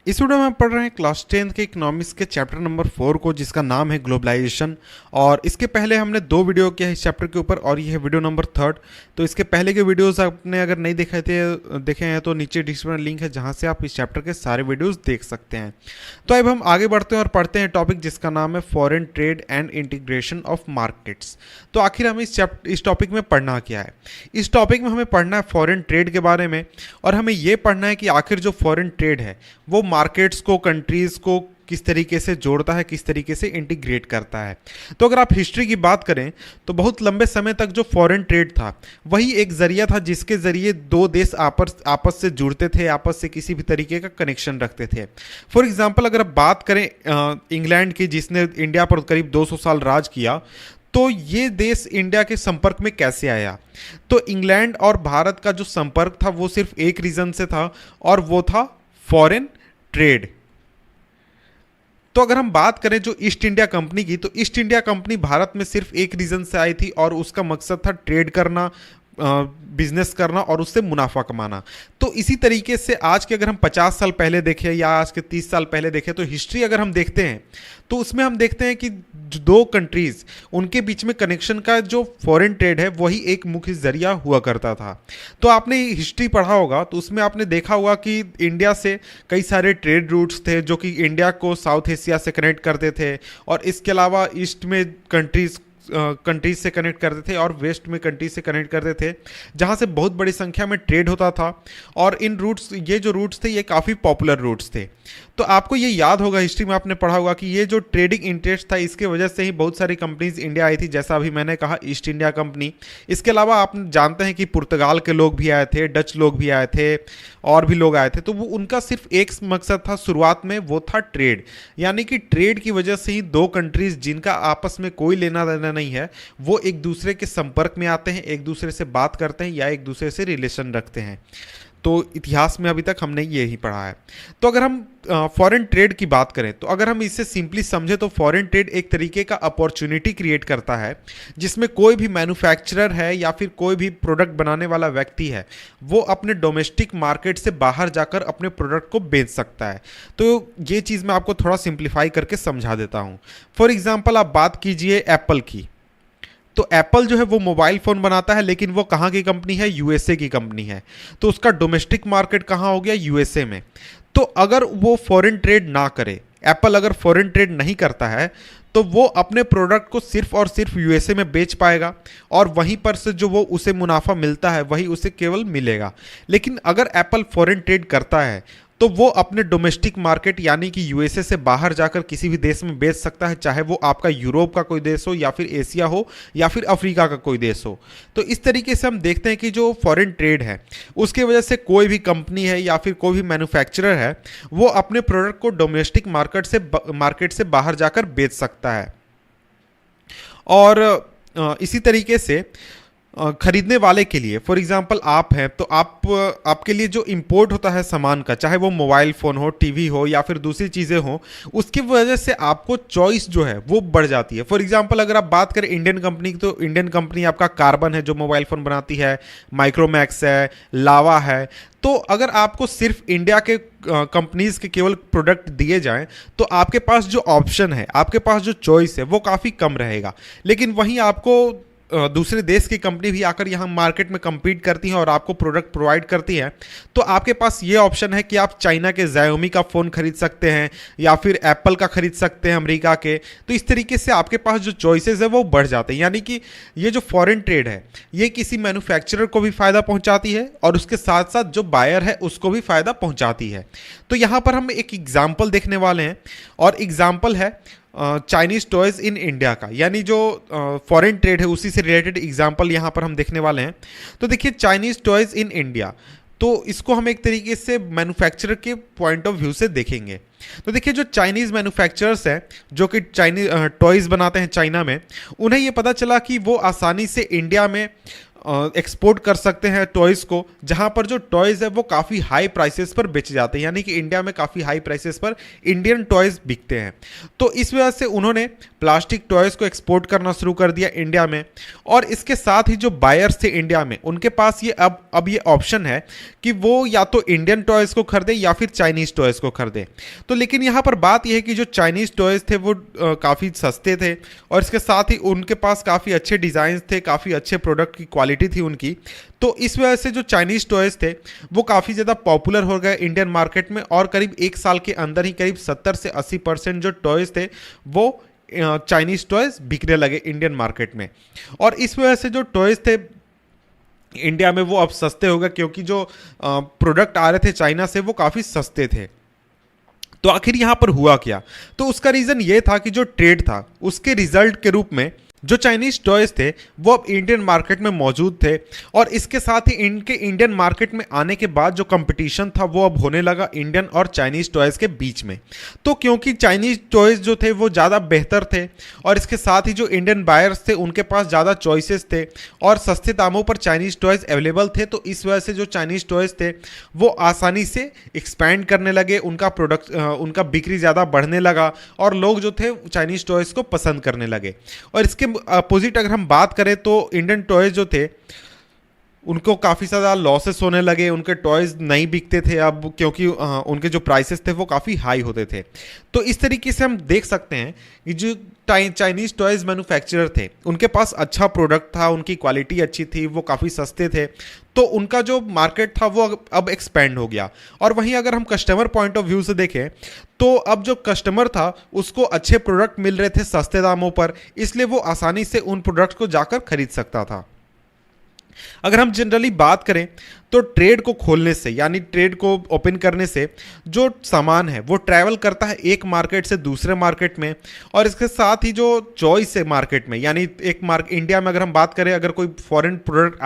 इस वीडियो में हम पढ़ रहे हैं क्लास 10 के इकोनॉमिक्स के चैप्टर नंबर 4 को, जिसका नाम है ग्लोबलाइजेशन। और इसके पहले हमने 2 वीडियो किया है इस चैप्टर के ऊपर, और ये है वीडियो नंबर 3। तो इसके पहले के वीडियोस आपने अगर नहीं देखे हैं तो नीचे डिस्क्रिप्शन लिंक है जहां से आप इस चैप्टर के सारे वीडियोस देख सकते हैं। तो अब हम आगे बढ़ते हैं और पढ़ते हैं टॉपिक जिसका नाम है foreign trade and integration of markets. तो आखिर हमें इस टॉपिक में पढ़ना क्या है? इस टॉपिक में हमें पढ़ना है फॉरेन ट्रेड के बारे में, और हमें ये पढ़ना है कि आखिर जो फॉरेन ट्रेड है वो मार्केट्स को, कंट्रीज़ को किस तरीके से जोड़ता है, किस तरीके से इंटीग्रेट करता है। तो अगर आप हिस्ट्री की बात करें तो बहुत लंबे समय तक जो फॉरेन ट्रेड था वही एक जरिया था जिसके ज़रिए दो देश आपस से जुड़ते थे, आपस से किसी भी तरीके का कनेक्शन रखते थे। फॉर एग्जांपल अगर आप बात करें इंग्लैंड की, जिसने इंडिया पर करीब 200 साल राज किया, तो ये देश इंडिया के संपर्क में कैसे आया? तो इंग्लैंड और भारत का जो संपर्क था वो सिर्फ एक रीज़न से था, और वो था फॉरेन ट्रेड। तो अगर हम बात करें जो ईस्ट इंडिया कंपनी की, तो ईस्ट इंडिया कंपनी भारत में सिर्फ एक रीजन से आई थी, और उसका मकसद था ट्रेड करना, बिजनेस करना और उससे मुनाफा कमाना। तो इसी तरीके से आज के अगर हम 50 साल पहले देखें या आज के 30 साल पहले देखें, तो हिस्ट्री अगर हम देखते हैं तो उसमें हम देखते हैं कि दो कंट्रीज, उनके बीच में कनेक्शन का जो फॉरेन ट्रेड है वही एक मुख्य जरिया हुआ करता था। तो आपने हिस्ट्री पढ़ा होगा तो उसमें आपने देखा होगा कि इंडिया से कई सारे ट्रेड रूट्स थे जो कि इंडिया को साउथ एशिया से कनेक्ट करते थे, और इसके अलावा ईस्ट में कंट्रीज से कनेक्ट करते थे और वेस्ट में कंट्रीज से कनेक्ट करते थे, जहाँ से बहुत बड़ी संख्या में ट्रेड होता था। और इन रूट्स, ये जो रूट्स थे ये काफ़ी पॉपुलर रूट्स थे। तो आपको ये याद होगा, हिस्ट्री में आपने पढ़ा होगा कि ये जो ट्रेडिंग इंटरेस्ट था इसके वजह से ही बहुत सारी कंपनीज इंडिया आई थी, जैसा अभी मैंने कहा ईस्ट इंडिया कंपनी। इसके अलावा आप जानते हैं कि पुर्तगाल के लोग भी आए थे, डच लोग भी आए थे, और भी लोग आए थे। तो वो उनका सिर्फ एक मकसद था शुरुआत में, वो था ट्रेड। यानी कि ट्रेड की वजह से ही दो कंट्रीज जिनका आपस में कोई लेना देना नहीं है वो एक दूसरे के संपर्क में आते हैं, एक दूसरे से बात करते हैं या एक दूसरे से रिलेशन रखते हैं। तो इतिहास में अभी तक हमने ये ही पढ़ा है। तो अगर हम फॉरेन ट्रेड की बात करें, तो अगर हम इसे सिंपली समझे तो फॉरेन ट्रेड एक तरीके का अपॉर्चुनिटी क्रिएट करता है, जिसमें कोई भी मैन्युफैक्चरर है या फिर कोई भी प्रोडक्ट बनाने वाला व्यक्ति है वो अपने डोमेस्टिक मार्केट से बाहर जाकर अपने प्रोडक्ट को बेच सकता है। तो ये चीज़ मैं आपको थोड़ा सिंप्लीफाई करके समझा देता हूँ। फॉर एग्जाम्पल आप बात कीजिए एप्पल की। तो एप्पल जो है वो मोबाइल फ़ोन बनाता है, लेकिन वो कहाँ की कंपनी है? यूएसए की कंपनी है। तो उसका डोमेस्टिक मार्केट कहाँ हो गया? यूएसए में। तो अगर वो फॉरेन ट्रेड ना करे, एप्पल अगर फॉरेन ट्रेड नहीं करता है, तो वो अपने प्रोडक्ट को सिर्फ और सिर्फ यूएसए में बेच पाएगा, और वहीं पर से जो वो उसे मुनाफा मिलता है वही उसे केवल मिलेगा। लेकिन अगर एप्पल फॉरेन ट्रेड करता है तो वो अपने डोमेस्टिक मार्केट यानी कि यूएसए से बाहर जाकर किसी भी देश में बेच सकता है, चाहे वो आपका यूरोप का कोई देश हो या फिर एशिया हो या फिर अफ्रीका का कोई देश हो। तो इस तरीके से हम देखते हैं कि जो फॉरेन ट्रेड है उसके वजह से कोई भी कंपनी है या फिर कोई भी मैन्युफैक्चरर है वो अपने प्रोडक्ट को डोमेस्टिक मार्केट से बाहर जाकर बेच सकता है। और इसी तरीके से खरीदने वाले के लिए, फॉर एग्जांपल आप हैं, तो आपके लिए जो इंपोर्ट होता है सामान का, चाहे वो मोबाइल फ़ोन हो, टीवी हो या फिर दूसरी चीज़ें हो, उसकी वजह से आपको चॉइस जो है वो बढ़ जाती है। फॉर एग्जांपल अगर आप बात करें इंडियन कंपनी की, तो इंडियन कंपनी आपका कार्बन है जो मोबाइल फ़ोन बनाती है, माइक्रोमैक्स है, लावा है। तो अगर आपको सिर्फ इंडिया के कंपनीज के केवल प्रोडक्ट दिए जाएं तो आपके पास जो ऑप्शन है, आपके पास जो चॉइस है वो काफ़ी कम रहेगा। लेकिन वहीं आपको दूसरे देश की कंपनी भी आकर यहाँ मार्केट में compete करती हैं और आपको प्रोडक्ट प्रोवाइड करती हैं, तो आपके पास ये ऑप्शन है कि आप चाइना के Xiaomi का फ़ोन खरीद सकते हैं या फिर एप्पल का खरीद सकते हैं अमेरिका के। तो इस तरीके से आपके पास जो चॉइसेस है वो बढ़ जाते हैं। यानी कि ये जो फॉरेन ट्रेड है ये किसी मैन्युफैक्चरर को भी फ़ायदा पहुँचाती है और उसके साथ साथ जो बायर है उसको भी फ़ायदा पहुँचाती है। तो यहाँ पर हम एक एग्जाम्पल देखने वाले हैं, और एग्जाम्पल है चाइनीज़ टॉयज़ इन इंडिया का, यानी जो फॉरेन ट्रेड है उसी से रिलेटेड एग्जांपल यहाँ पर हम देखने वाले हैं। तो देखिए चाइनीज़ टॉयज़ इन इंडिया, तो इसको हम एक तरीके से मैन्युफैक्चरर के पॉइंट ऑफ व्यू से देखेंगे। तो देखिए जो चाइनीज़ मैन्युफैक्चरर्स हैं जो कि चाइनीज़ टॉयज़ बनाते हैं चाइना में, उन्हें ये पता चला कि वो आसानी से इंडिया में एक्सपोर्ट कर सकते हैं टॉयज़ को, जहां पर जो टॉयज़ है वो काफ़ी हाई प्राइसेस पर बेचे जाते हैं, यानी कि इंडिया में काफ़ी हाई प्राइसेस पर इंडियन टॉयज़ बिकते हैं। तो इस वजह से उन्होंने प्लास्टिक टॉयज़ को एक्सपोर्ट करना शुरू कर दिया इंडिया में। और इसके साथ ही जो बायर्स थे इंडिया में, उनके पास ये अब ये ऑप्शन है कि वो या तो इंडियन टॉयज़ को खरीदे या फिर चाइनीज़ टॉयज़ को खरीदे। तो लेकिन यहाँ पर बात यह है कि जो चाइनीज़ टॉयज़ थे वो काफ़ी सस्ते थे, और इसके साथ ही उनके पास काफ़ी अच्छे डिज़ाइन थे, काफ़ी अच्छे प्रोडक्ट की क्वालिटी थी उनकी। तो इस वजह से जो चाइनीज़ टॉयज़ थे वो काफ़ी ज़्यादा पॉपुलर हो गए इंडियन मार्केट में, और करीब एक साल के अंदर ही करीब 70 से 80% जो टॉयज़ थे वो चाइनीज़ टॉयज़ बिकने लगे इंडियन मार्केट में। और इस वजह से जो टॉयज़ थे इंडिया में वो अब सस्ते हो गए, क्योंकि जो प्रोडक्ट आ रहे थे चाइना से वो काफ़ी सस्ते थे। तो आखिर यहां पर हुआ क्या? तो उसका रीजन ये था कि जो ट्रेड था उसके रिजल्ट के रूप में जो चाइनीज टॉयज थे वो अब इंडियन मार्केट में मौजूद थे, और इसके साथ ही इनके इंडियन मार्केट में आने के बाद जो कंपटीशन था वो अब होने लगा इंडियन और चाइनीज टॉयज के बीच में। तो क्योंकि चाइनीज टॉयज जो थे वो ज़्यादा बेहतर थे, और इसके साथ ही जो इंडियन बायर्स थे उनके पास ज़्यादा चॉइसेस थे और सस्ते दामों पर चाइनीज टॉयज अवेलेबल थे, तो इस वजह से जो चाइनीज टॉयज थे वो आसानी से एक्सपैंड करने लगे, उनका प्रोडक्ट उनका बिक्री ज़्यादा बढ़ने लगा, और लोग जो थे चाइनीज टॉयज को पसंद करने लगे। और इसके अपोजिट अगर हम बात करें तो इंडियन टॉयज जो थे उनको काफ़ी ज़्यादा लॉसेस होने लगे, उनके टॉयज़ नहीं बिकते थे अब, क्योंकि उनके जो प्राइसेस थे वो काफ़ी हाई होते थे। तो इस तरीके से हम देख सकते हैं कि जो चाइनीज़ टॉयज़ मैन्युफैक्चरर थे उनके पास अच्छा प्रोडक्ट था, उनकी क्वालिटी अच्छी थी, वो काफ़ी सस्ते थे, तो उनका जो मार्केट था वो अब एक्सपेंड हो गया। और वहीं अगर हम कस्टमर पॉइंट ऑफ व्यू से देखें तो अब जो कस्टमर था उसको अच्छे प्रोडक्ट मिल रहे थे सस्ते दामों पर, इसलिए वो आसानी से उन प्रोडक्ट को जाकर खरीद सकता था। अगर हम जनरली बात करें तो ट्रेड को खोलने से, यानी ट्रेड को ओपन करने से जो सामान है वो ट्रैवल करता है एक मार्केट से दूसरे मार्केट में, और इसके साथ ही जो चॉइस है मार्केट में, यानी इंडिया में अगर हम बात करें, अगर कोई फॉरेन प्रोडक्ट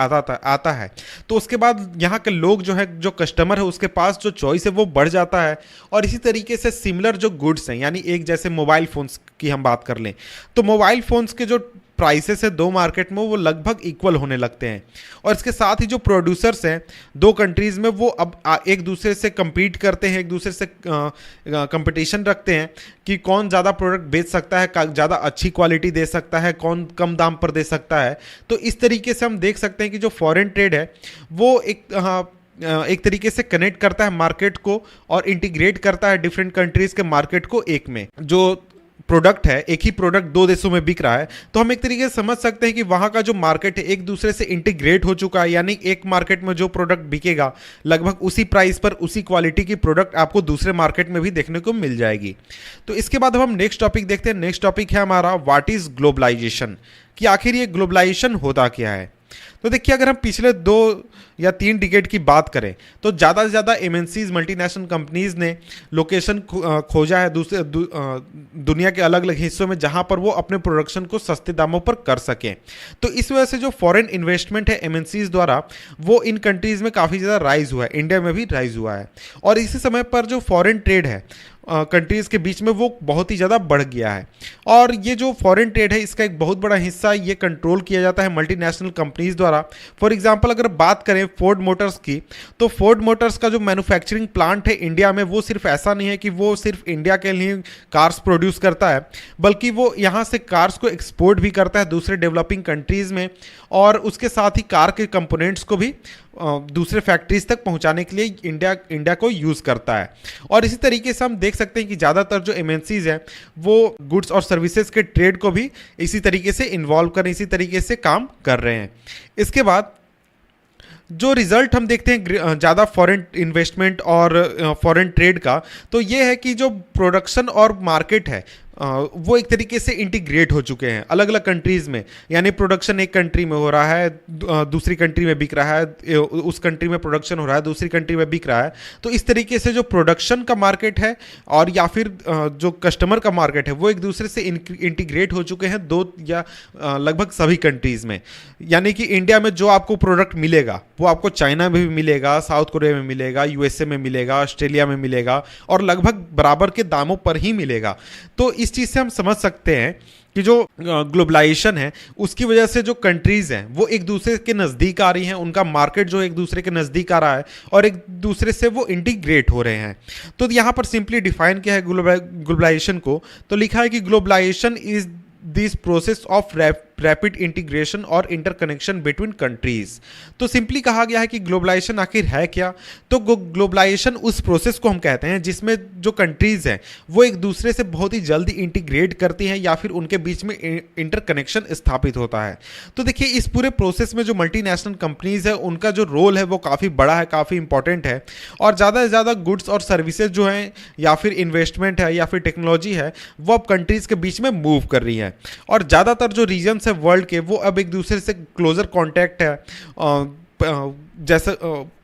आता है तो उसके बाद यहाँ के लोग जो है, जो कस्टमर है उसके पास जो चॉइस है वो बढ़ जाता है। और इसी तरीके से सिमिलर जो गुड्स हैं, यानी एक जैसे मोबाइल फ़ोन्स की हम बात कर लें तो मोबाइल फ़ोन्स के जो प्राइसेस है दो मार्केट में वो लगभग इक्वल होने लगते हैं, और इसके साथ ही जो प्रोड्यूसर्स हैं दो कंट्रीज़ में वो अब एक दूसरे से compete करते हैं, एक दूसरे से कंपटीशन रखते हैं कि कौन ज़्यादा प्रोडक्ट बेच सकता है, ज़्यादा अच्छी क्वालिटी दे सकता है, कौन कम दाम पर दे सकता है। तो इस तरीके से हम देख सकते हैं कि जो फॉरेन ट्रेड है वो एक तरीके से कनेक्ट करता है मार्केट को और इंटीग्रेट करता है डिफरेंट कंट्रीज़ के मार्केट को एक में। जो प्रोडक्ट है, एक ही प्रोडक्ट दो देशों में बिक रहा है, तो हम एक तरीके से समझ सकते हैं कि वहाँ का जो मार्केट है एक दूसरे से इंटीग्रेट हो चुका है, यानी एक मार्केट में जो प्रोडक्ट बिकेगा लगभग उसी प्राइस पर उसी क्वालिटी की प्रोडक्ट आपको दूसरे मार्केट में भी देखने को मिल जाएगी। तो इसके बाद हम नेक्स्ट टॉपिक देखते हैं। नेक्स्ट टॉपिक है हमारा व्हाट इज़ ग्लोबलाइजेशन, कि आखिर ये ग्लोबलाइजेशन होता क्या है। तो देखिए, अगर हम पिछले 2 या 3 डिकेड की बात करें तो ज़्यादा से ज़्यादा एमएनसीज मल्टीनेशनल कंपनीज़ ने लोकेशन खोजा है दुनिया के अलग अलग हिस्सों में, जहां पर वो अपने प्रोडक्शन को सस्ते दामों पर कर सकें। तो इस वजह से जो फॉरेन इन्वेस्टमेंट है एमएनसीज द्वारा वो इन कंट्रीज़ में काफ़ी ज़्यादा राइज हुआ है, इंडिया में भी राइज हुआ है। और इसी समय पर जो फॉरेन ट्रेड है कंट्रीज़ के बीच में वो बहुत ही ज़्यादा बढ़ गया है। और ये जो फॉरेन ट्रेड है इसका एक बहुत बड़ा हिस्सा ये कंट्रोल किया जाता है मल्टीनेशनल कंपनीज़ द्वारा। फॉर एग्जांपल अगर बात करें फोर्ड मोटर्स की, तो फोर्ड मोटर्स का जो मैन्युफैक्चरिंग प्लांट है इंडिया में वो सिर्फ ऐसा नहीं है कि वो सिर्फ इंडिया के लिए कार्स प्रोड्यूस करता है, बल्कि वो यहाँ से कार्स को एक्सपोर्ट भी करता है दूसरे डेवलपिंग कंट्रीज़ में, और उसके साथ ही कार के कंपोनेंट्स को भी दूसरे फैक्ट्रीज तक पहुंचाने के लिए इंडिया को यूज़ करता है। और इसी तरीके से हम देख सकते हैं कि ज़्यादातर जो एमएनसीज हैं वो गुड्स और सर्विसेज के ट्रेड को भी इसी तरीके से इन्वॉल्व कर, इसी तरीके से काम कर रहे हैं। इसके बाद जो रिजल्ट हम देखते हैं ज़्यादा फॉरेन इन्वेस्टमेंट और फॉरेन ट्रेड का, तो ये है कि जो प्रोडक्शन और मार्केट है वो एक तरीके से इंटीग्रेट हो चुके हैं अलग अलग कंट्रीज़ में, यानी प्रोडक्शन एक कंट्री में हो रहा है दूसरी कंट्री में बिक रहा है, उस कंट्री में प्रोडक्शन हो रहा है दूसरी कंट्री में बिक रहा है। तो इस तरीके से जो प्रोडक्शन का मार्केट है और या फिर जो कस्टमर का मार्केट है वो एक दूसरे से इंटीग्रेट हो चुके हैं दो या लगभग सभी कंट्रीज़ में। यानी कि इंडिया में जो आपको प्रोडक्ट मिलेगा वो आपको चाइना में भी मिलेगा, साउथ कोरिया में मिलेगा, यूएसए में मिलेगा, ऑस्ट्रेलिया में मिलेगा, और लगभग बराबर के दामों पर ही मिलेगा। तो इस चीज़ से हम समझ सकते हैं कि जो ग्लोबलाइजेशन है उसकी वजह से जो कंट्रीज हैं वो एक दूसरे के नज़दीक आ रही हैं, उनका मार्केट जो एक दूसरे के नज़दीक आ रहा है और एक दूसरे से वो इंटीग्रेट हो रहे हैं। तो यहाँ पर सिंपली डिफाइन किया है ग्लोबलाइजेशन को, तो लिखा है कि globalisation is this process of rapid integration और इंटरकनेक्शन बिटवीन कंट्रीज। तो सिंपली कहा गया है कि ग्लोबलाइजेशन आखिर है क्या। तो ग्लोबलाइजेशन उस प्रोसेस को हम कहते हैं जिसमें जो कंट्रीज हैं वो एक दूसरे से बहुत ही जल्दी इंटीग्रेट करती हैं या फिर उनके बीच में इंटरकनेक्शन स्थापित होता है। तो देखिए इस पूरे प्रोसेस में जो मल्टीनेशनल कंपनीज है उनका जो रोल है वो काफ़ी बड़ा है, काफ़ी इंपॉर्टेंट है, और ज़्यादा से ज़्यादा गुड्स और सर्विसेज जो हैं या फिर इन्वेस्टमेंट है या फिर टेक्नोलॉजी है वो अब कंट्रीज़ के बीच में मूव कर रही है। और ज़्यादातर जो रीजन्स है वर्ल्ड के वो अब एक दूसरे से क्लोजर कांटेक्ट है। जैसे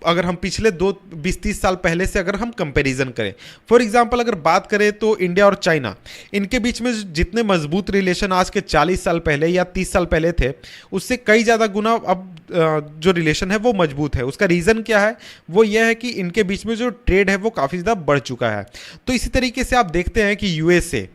अगर हम पिछले 20-30 साल पहले से अगर हम कंपैरिजन करें, फॉर एग्जांपल अगर बात करें तो इंडिया और चाइना, इनके बीच में जितने मजबूत रिलेशन आज के 40 साल पहले या 30 साल पहले थे उससे कई ज़्यादा गुना अब जो रिलेशन है वो मजबूत है। उसका रीज़न क्या है, वो यह है कि इनके बीच में जो ट्रेड है वो काफ़ी ज़्यादा बढ़ चुका है। तो इसी तरीके से आप देखते हैं कि यूएसए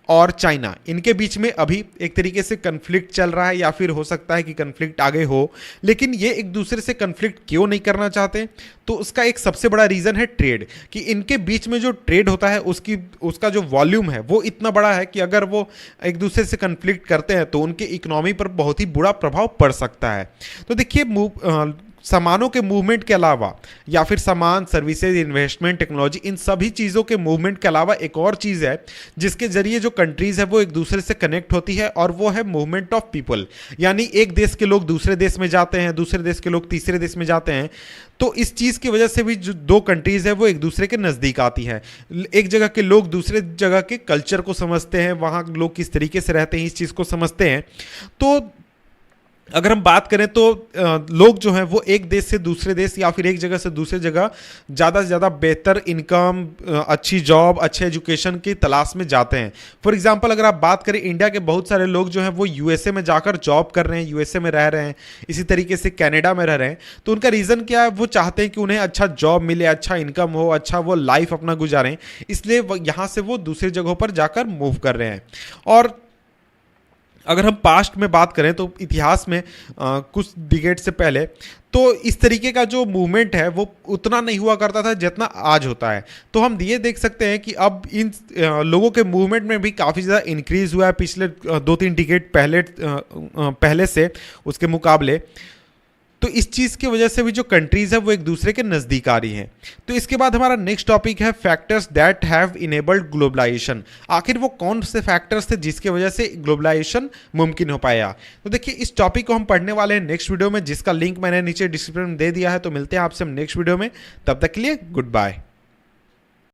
और चाइना, इनके बीच में अभी एक तरीके से कन्फ्लिक्ट चल रहा है या फिर हो सकता है कि कन्फ्लिक्ट आगे हो, लेकिन ये एक दूसरे से कन्फ्लिक्ट क्यों नहीं करना चाहते, तो उसका एक सबसे बड़ा रीज़न है ट्रेड, कि इनके बीच में जो ट्रेड होता है उसका जो वॉल्यूम है वो इतना बड़ा है कि अगर वो एक दूसरे से कन्फ्लिक्ट करते हैं तो उनके इकोनॉमी पर बहुत ही बुरा प्रभाव पड़ सकता है। तो देखिए सामानों के मूवमेंट के अलावा या फिर सामान, सर्विसेज, इन्वेस्टमेंट, टेक्नोलॉजी, इन सभी चीज़ों के मूवमेंट के अलावा एक और चीज़ है जिसके जरिए जो कंट्रीज़ है वो एक दूसरे से कनेक्ट होती है, और वो है मूवमेंट ऑफ पीपल। यानी एक देश के लोग दूसरे देश में जाते हैं, दूसरे देश के लोग तीसरे देश में जाते हैं। तो इस चीज़ की वजह से भी जो दो कंट्रीज़ है वो एक दूसरे के नज़दीक आती है। एक जगह के लोग दूसरे जगह के कल्चर को समझते हैं, वहाँ लोग किस तरीके से रहते हैं इस चीज़ को समझते हैं। तो अगर हम बात करें तो लोग जो हैं वो एक देश से दूसरे देश या फिर एक जगह से दूसरे जगह ज़्यादा से ज़्यादा बेहतर इनकम, अच्छी जॉब, अच्छे एजुकेशन की तलाश में जाते हैं। फॉर एग्जांपल अगर आप बात करें, इंडिया के बहुत सारे लोग जो हैं वो यूएसए में जाकर जॉब कर रहे हैं, यूएसए में रह रहे हैं, इसी तरीके से कनाडा में रह रहे हैं। तो उनका रीज़न क्या है, वो चाहते हैं कि उन्हें अच्छा जॉब मिले, अच्छा इनकम हो, अच्छा वो लाइफ अपना गुजारें, इसलिए यहाँ से वो दूसरी जगहों पर जाकर मूव कर रहे हैं। और अगर हम पास्ट में बात करें तो इतिहास में कुछ डिकेड से पहले तो इस तरीके का जो मूवमेंट है वो उतना नहीं हुआ करता था जितना आज होता है। तो हम ये देख सकते हैं कि अब इन लोगों के मूवमेंट में भी काफ़ी ज़्यादा इंक्रीज़ हुआ है पिछले 2-3 डिकेड पहले से उसके मुकाबले। तो इस चीज़ की वजह से भी जो कंट्रीज़ है वो एक दूसरे के नज़दीक आ रही हैं। तो इसके बाद हमारा नेक्स्ट टॉपिक है factors that have enabled globalisation. आखिर वो कौन से फैक्टर्स थे जिसकी वजह से ग्लोबलाइजेशन मुमकिन हो पाया। तो देखिए इस टॉपिक को हम पढ़ने वाले हैं नेक्स्ट वीडियो में, जिसका लिंक मैंने नीचे डिस्क्रिप्शन में दे दिया है। तो मिलते हैं आपसे हम नेक्स्ट वीडियो में, तब तक के लिए गुड बाय।